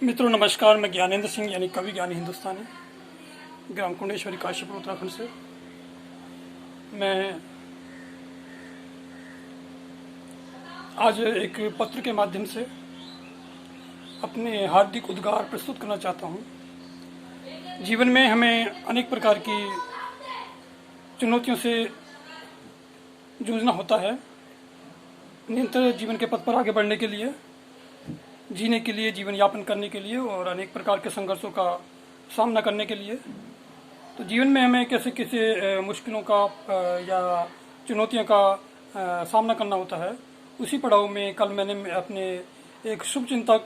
मित्रों नमस्कार। मैं ज्ञानेंद्र सिंह यानी कवि ज्ञानी हिंदुस्तानी ग्राम कुंडेश्वरी काशीपुर उत्तराखंड से मैं आज एक पत्र के माध्यम से अपने हार्दिक उद्गार प्रस्तुत करना चाहता हूँ। जीवन में हमें अनेक प्रकार की चुनौतियों से जूझना होता है। निरंतर जीवन के पथ पर आगे बढ़ने के लिए, जीने के लिए, जीवन यापन करने के लिए और अनेक प्रकार के संघर्षों का सामना करने के लिए। तो जीवन में हमें कैसे कैसे मुश्किलों का या चुनौतियों का सामना करना होता है, उसी पड़ाव में कल मैंने अपने एक शुभचिंतक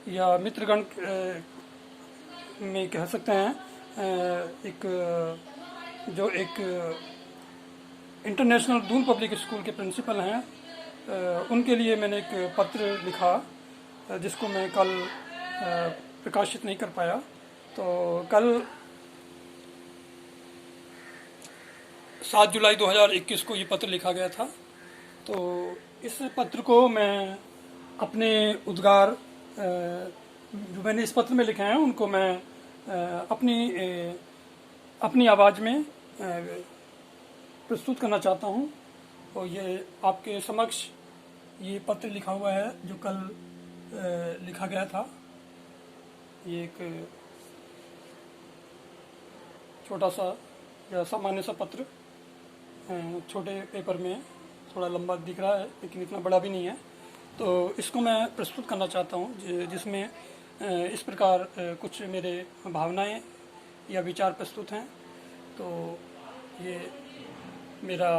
या मित्रगण में कह सकते हैं, एक इंटरनेशनल दून पब्लिक स्कूल के प्रिंसिपल हैं, उनके लिए मैंने एक पत्र लिखा जिसको मैं कल प्रकाशित नहीं कर पाया। तो कल 7 जुलाई 2021 को ये पत्र लिखा गया था। तो इस पत्र को मैं अपने उद्गार जो मैंने इस पत्र में लिखे हैं उनको मैं अपनी आवाज़ में प्रस्तुत करना चाहता हूँ। और ये आपके समक्ष ये पत्र लिखा हुआ है जो कल लिखा गया था। ये एक छोटा सा या सामान्य सा पत्र छोटे पेपर में, थोड़ा लंबा दिख रहा है लेकिन इतना बड़ा भी नहीं है। तो इसको मैं प्रस्तुत करना चाहता हूँ जिसमें इस प्रकार कुछ मेरे भावनाएं या विचार प्रस्तुत हैं। तो ये मेरा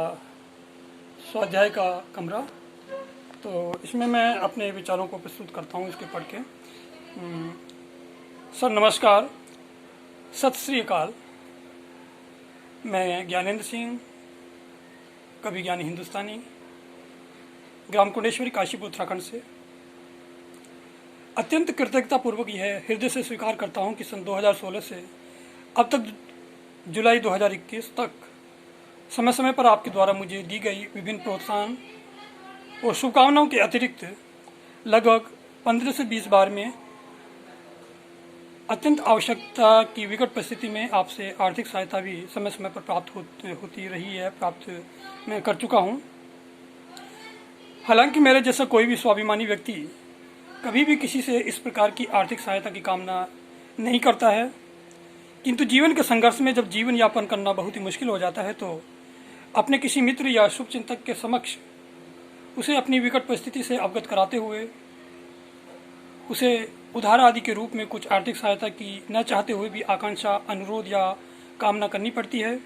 स्वाध्याय का कमरा, तो इसमें मैं अपने विचारों को प्रस्तुत करता हूँ इसके पढ़ के। सर नमस्कार, सत श्री अकाल। मैं ज्ञानेंद्र सिंह, कवि ज्ञानी हिंदुस्तानी, ग्राम कुंडेश्वरी काशीपुर उत्तराखंड से अत्यंत कृतज्ञतापूर्वक यह हृदय से स्वीकार करता हूँ कि सन 2016 से अब तक जुलाई 2021 तक समय समय पर आपके द्वारा मुझे दी गई विभिन्न प्रोत्साहन और शुभकामनाओं के अतिरिक्त लगभग 15 से 20 बार में अत्यंत आवश्यकता की विकट परिस्थिति में आपसे आर्थिक सहायता भी समय समय पर प्राप्त होती रही है, प्राप्त मैं कर चुका हूं। हालांकि मेरे जैसा कोई भी स्वाभिमानी व्यक्ति कभी भी किसी से इस प्रकार की आर्थिक सहायता की कामना नहीं करता है, किंतु जीवन के संघर्ष में जब जीवन यापन करना बहुत ही मुश्किल हो जाता है तो अपने किसी मित्र या शुभचिंतक के समक्ष उसे अपनी विकट परिस्थिति से अवगत कराते हुए उसे उधार आदि के रूप में कुछ आर्थिक सहायता की न चाहते हुए भी आकांक्षा, अनुरोध या कामना करनी पड़ती है।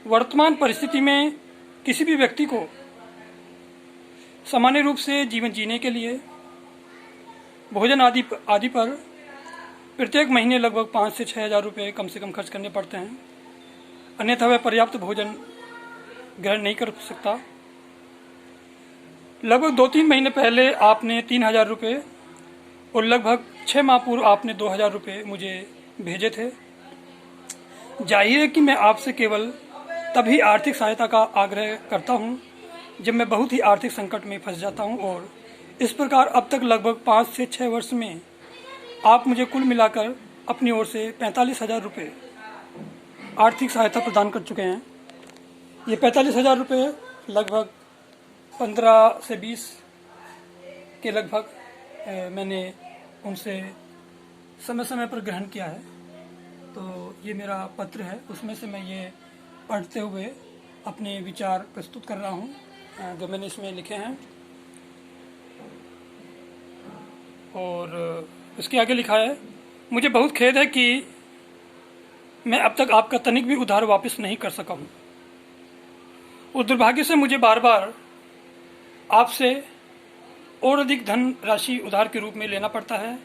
वर्तमान परिस्थिति में किसी भी व्यक्ति को सामान्य रूप से जीवन जीने के लिए भोजन आदि पर प्रत्येक महीने लगभग 5 से 6 हज़ार रुपये कम से कम खर्च करने पड़ते हैं, अन्यथा वह पर्याप्त भोजन ग्रहण नहीं कर सकता। लगभग 2-3 महीने पहले आपने 3,000 रुपये और लगभग 6 माह पूर्व आपने 2,000 रुपये मुझे भेजे थे। जाहिर है कि मैं आपसे केवल तभी आर्थिक सहायता का आग्रह करता हूं जब मैं बहुत ही आर्थिक संकट में फंस जाता हूं, और इस प्रकार अब तक लगभग 5 से 6 वर्ष में आप मुझे कुल मिलाकर अपनी ओर से 45,000 रुपये आर्थिक सहायता प्रदान कर चुके हैं। ये 45,000 रुपये लगभग 15 से 20 के लगभग मैंने उनसे समय समय पर ग्रहण किया है। तो ये मेरा पत्र है, उसमें से मैं ये पढ़ते हुए अपने विचार प्रस्तुत कर रहा हूँ जो मैंने इसमें लिखे हैं। और इसके आगे लिखा है, मुझे बहुत खेद है कि मैं अब तक आपका तनिक भी उधार वापस नहीं कर सका हूँ, और दुर्भाग्य से मुझे बार बार आपसे और अधिक धन राशि उधार के रूप में लेना पड़ता है।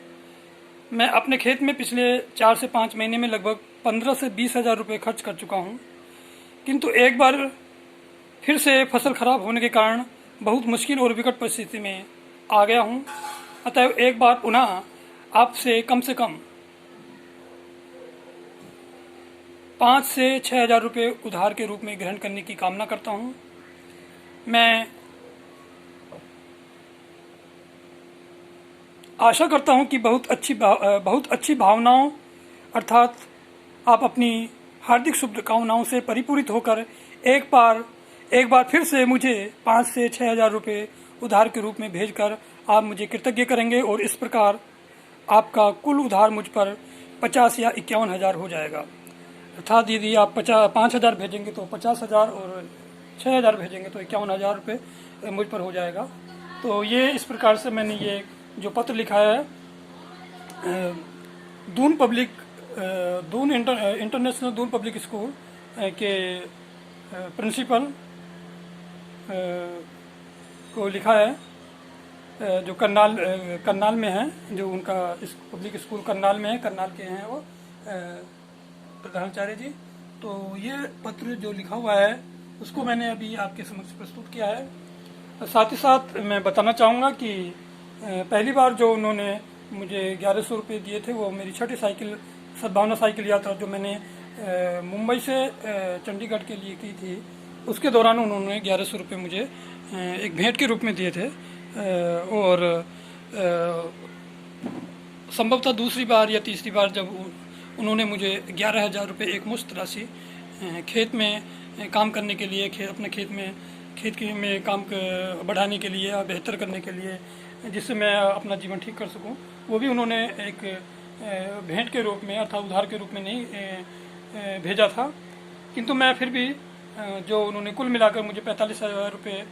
मैं अपने खेत में पिछले 4 से 5 महीने में लगभग 15 से 20 हज़ार रुपये खर्च कर चुका हूँ, किंतु एक बार फिर से फसल खराब होने के कारण बहुत मुश्किल और विकट परिस्थिति में आ गया हूँ। अतः एक बार पुनः आपसे कम से कम 5 से 6 हज़ार रुपये उधार के रूप में ग्रहण करने की कामना करता हूँ। मैं आशा करता हूं कि बहुत अच्छी भावनाओं अर्थात आप अपनी हार्दिक शुभकामनाओं से परिपूरित होकर एक बार फिर से मुझे 5 से 6 हजार रुपये उधार के रूप में भेजकर आप मुझे कृतज्ञ करेंगे और इस प्रकार आपका कुल उधार मुझ पर 50 या 51 हजार हो जाएगा। अर्थात यदि आप 5 हजार भेजेंगे तो 50 हजार और 6 हजार भेजेंगे तो 51 हजार रुपये मुझ पर हो जाएगा। तो ये इस प्रकार से मैंने ये जो पत्र लिखा है इंटरनेशनल दून पब्लिक स्कूल के प्रिंसिपल को लिखा है, जो करनाल में है, जो उनका इस पब्लिक स्कूल करनाल में है, करनाल के हैं वो प्रधानाचार्य जी। तो ये पत्र जो लिखा हुआ है उसको मैंने अभी आपके समक्ष प्रस्तुत किया है। साथ ही साथ मैं बताना चाहूँगा कि पहली बार जो उन्होंने मुझे 1100 रुपये दिए थे वो मेरी छठी सद्भावना साइकिल यात्रा जो मैंने मुंबई से चंडीगढ़ के लिए की थी, उसके दौरान उन्होंने 1100 रुपये मुझे एक भेंट के रूप में दिए थे। और संभवतः दूसरी बार या तीसरी बार जब उन्होंने मुझे 11,000 रुपये एक मुश्त राशि खेत में काम करने के लिए, अपने खेत में काम बढ़ाने के लिए या बेहतर करने के लिए, जिससे मैं अपना जीवन ठीक कर सकूं, वो भी उन्होंने एक भेंट के रूप में अर्थात उधार के रूप में नहीं भेजा था। किंतु मैं फिर भी जो उन्होंने कुल मिलाकर मुझे 45,000 रुपये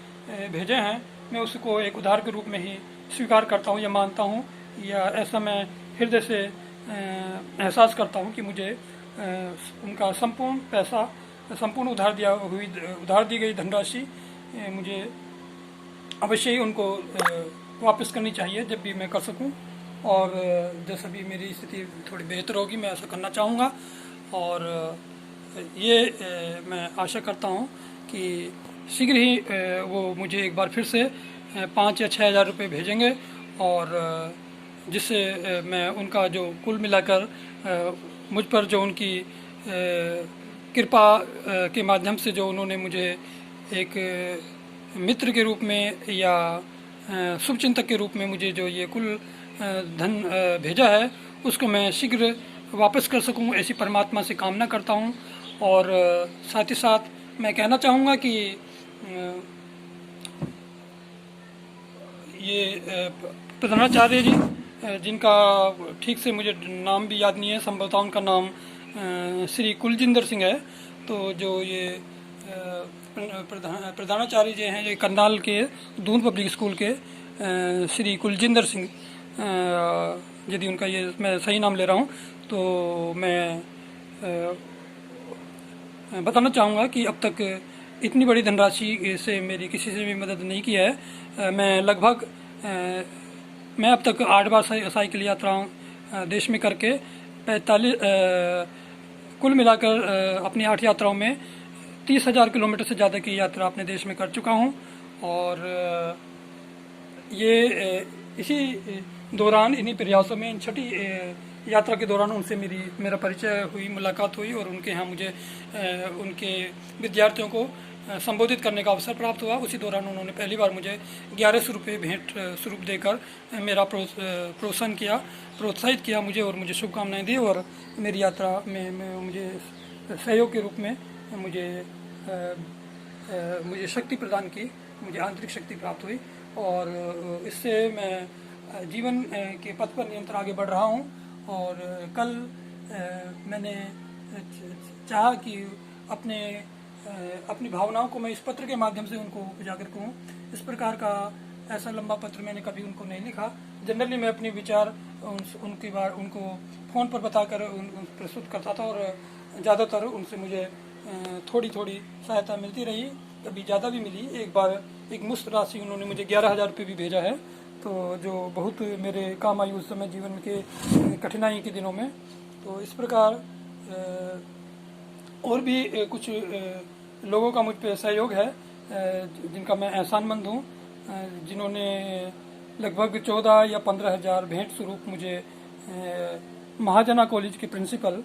भेजे हैं, मैं उसको एक उधार के रूप में ही स्वीकार करता हूँ या मानता हूँ, या ऐसा मैं हृदय से एहसास करता हूँ कि मुझे उनका संपूर्ण उधार दी गई धनराशि मुझे अवश्य ही उनको वापस करनी चाहिए जब भी मैं कर सकूं। और जैसे भी मेरी स्थिति थोड़ी बेहतर होगी मैं ऐसा करना चाहूँगा। और ये मैं आशा करता हूँ कि शीघ्र ही वो मुझे एक बार फिर से 5 या 6 हजार रुपये भेजेंगे, और जिससे मैं उनका जो कुल मिलाकर मुझ पर जो उनकी कृपा के माध्यम से जो उन्होंने मुझे एक मित्र के रूप में या शुभचिंतक के रूप में मुझे जो ये कुल धन भेजा है, उसको मैं शीघ्र वापस कर सकूं, ऐसी परमात्मा से कामना करता हूं। और साथ ही साथ मैं कहना चाहूँगा कि ये प्रधानाचार्य जी, जिनका ठीक से मुझे नाम भी याद नहीं है, संभवतः उनका नाम श्री कुलजिंदर सिंह है। तो जो ये प्रधानाचार्य जी हैं, ये करनाल के दून पब्लिक स्कूल के श्री कुलजिंदर सिंह, यदि उनका ये मैं सही नाम ले रहा हूँ, तो मैं बताना चाहूँगा कि अब तक इतनी बड़ी धनराशि से मेरी किसी से भी मदद नहीं की है। मैं अब तक 8 बार साइकिल यात्राओं देश में करके 45 कुल मिलाकर अपनी 8 यात्राओं में 30,000 किलोमीटर से ज़्यादा की यात्रा अपने देश में कर चुका हूँ। और ये इसी दौरान, इन्हीं प्रयासों में, इन छठी यात्रा के दौरान उनसे मेरा परिचय हुई, मुलाकात हुई, और उनके यहाँ मुझे उनके विद्यार्थियों को संबोधित करने का अवसर प्राप्त हुआ। उसी दौरान उन्होंने पहली बार मुझे 1100 रुपये भेंट स्वरूप देकर मेरा प्रोत्साहित किया मुझे, और मुझे शुभकामनाएं दी, और मेरी यात्रा में मुझे सहयोग के रूप में मुझे शक्ति प्रदान की, मुझे आंतरिक शक्ति प्राप्त हुई। और इससे मैं जीवन के पथ पर निरंतर आगे बढ़ रहा हूँ। और कल मैंने चाहा कि अपनी भावनाओं को मैं इस पत्र के माध्यम से उनको उजागर करूँ। इस प्रकार का ऐसा लंबा पत्र मैंने कभी उनको नहीं लिखा। जनरली मैं अपने विचार उनको फ़ोन पर बताकर प्रस्तुत करता था, और ज़्यादातर उनसे मुझे थोड़ी सहायता मिलती रही, कभी ज़्यादा भी मिली। एक बार एक मुश्त राशि उन्होंने मुझे 11,000 रुपये भी भेजा है, तो जो बहुत मेरे काम आई उस समय जीवन के कठिनाई के दिनों में। तो इस प्रकार और भी कुछ लोगों का मुझ पर सहयोग है, जिनका मैं एहसानमंद हूँ, जिन्होंने लगभग 14 या 15,000 भेंट स्वरूप मुझे महाजना कॉलेज के प्रिंसिपल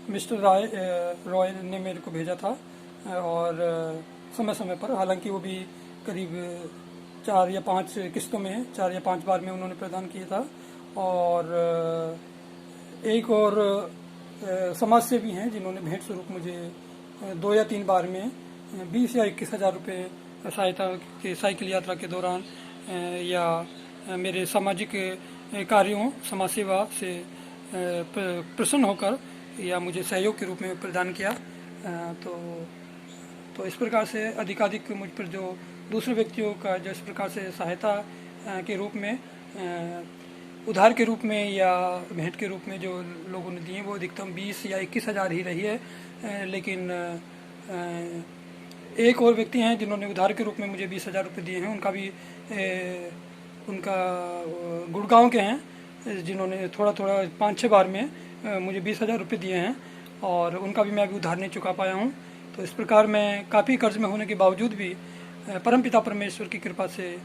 मिस्टर रॉय ने मेरे को भेजा था, और समय समय पर, हालांकि वो भी करीब 4 या 5 किस्तों में 4 या 5 बार में उन्होंने प्रदान किया था। और एक और समाज सेवी हैं जिन्होंने भेंट स्वरूप मुझे 2 या 3 बार में 20 या 21,000 रुपये सहायता के साइकिल यात्रा के दौरान या मेरे सामाजिक कार्यों समाज सेवा से प्रसन्न होकर या मुझे सहयोग के रूप में प्रदान किया। तो इस प्रकार से अधिकाधिक मुझ पर जो दूसरे व्यक्तियों का जो इस प्रकार से सहायता के रूप में उधार के रूप में या भेंट के रूप में जो लोगों ने दिए वो अधिकतम 20 या 21,000 ही रही है। लेकिन एक और व्यक्ति हैं जिन्होंने उधार के रूप में मुझे 20,000 रुपये दिए हैं। उनका भी उनका गुड़गांव के हैं जिन्होंने थोड़ा 5-6 बार में मुझे 20,000 रुपये दिए हैं और उनका भी मैं अभी उधार नहीं चुका पाया हूँ। तो इस प्रकार मैं काफ़ी कर्ज में होने के बावजूद भी परमपिता परमेश्वर की कृपा से